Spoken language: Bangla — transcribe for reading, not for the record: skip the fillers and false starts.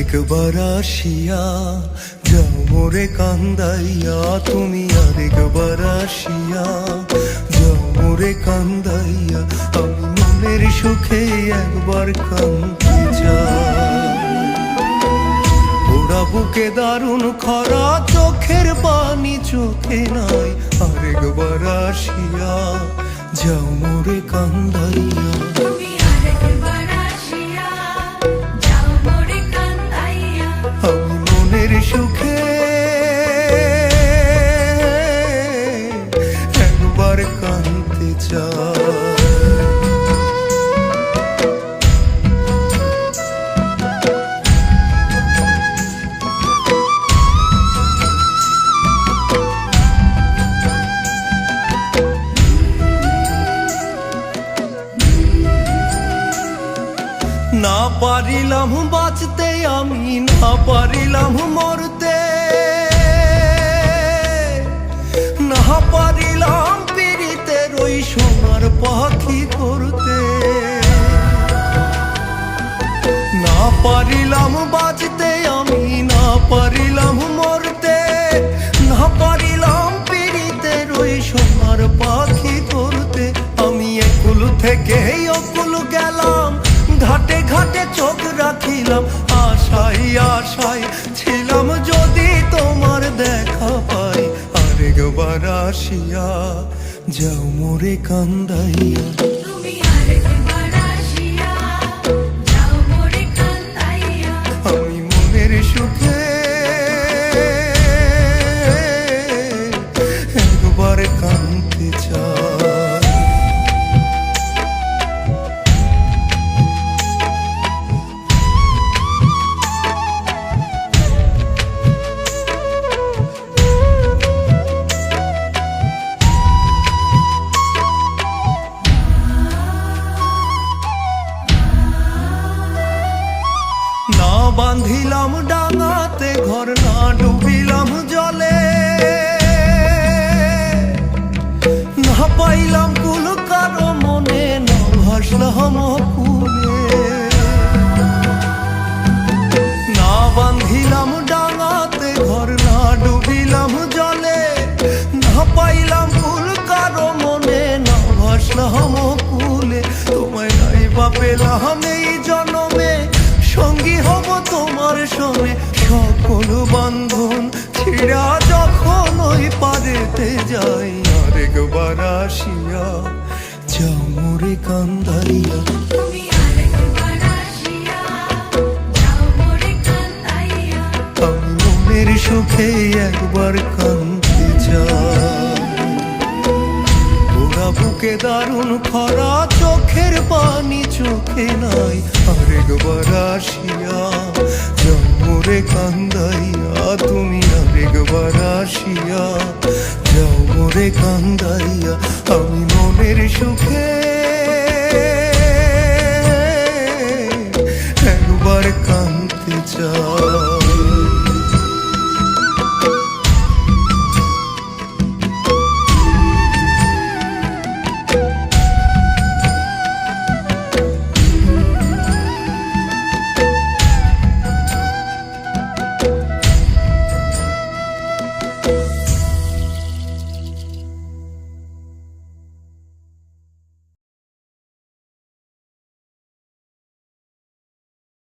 আরেকবার আসিয়া যাও মোরে কান্দাইয়া, তুমি আরেকবার আসিয়া যাও মোরে কান্দাইয়া, আমি মনের সুখে একবার কাঁদতে চাই। ওরা বুকে দারুণ খরা, চোখের পানি চোখে নাই, আরেকবার আসিয়া যাও মোরে কান্দাইয়া। আমি মনের সুখে একবার কাঁদতে চাই। না পারিলাম বাঁচতে আমি, না পারিলাম মরতে, না পারিলাম পীড়িতের ওই সোনার পাখি করতে। না পারিলাম বাঁচতে আমি, না পারিলাম মরতে, না পারিলাম পীড়িতের ওই সোনার পাখি করতে। আমি একুল থেকে অকুল গেলাম, ঘাটে ঘাটে চোখ রাখিলাম, আশাই আশাই ছিলাম যদি তোমার দেখা পাই। আরেকবার আসিয়া যাও মোরে কান্দাইয়া। আমি মনের সুখে একবার কাঁদতে চাই। না বাঁধিলাম ডাঙাতে ঘর, না ডুবিলাম জলে, না পাইলাম কুল কারো মনে, না ভাসলাম কুলে। না বাঁধিলাম ডাঙাতে ঘর, না ডুবিলাম জলে, না পাইলাম কুল কারো মনে, না ভাসলাম কুলে। তোমায় নাই বা পেলাম এই জনমে, সঙ্গী হব তোমার সঙ্গে, সকল বান্ধন ছিড়া যখন ওই পারেতে যাই। আরেকবার আসিয়া যাও মোরে কান্দাইয়া। আমি মনের সুখে একবার কাঁদতে চাই। ওরা বুকে দারুণ খরা, চোখের পানি চোখে নাই, আরেকবার আসিয়া যাও মোরে কান্দাইয়া। তুমি আরেকবার আসিয়া যাও মোরে কান্দাইয়া। আমি মনের সুখে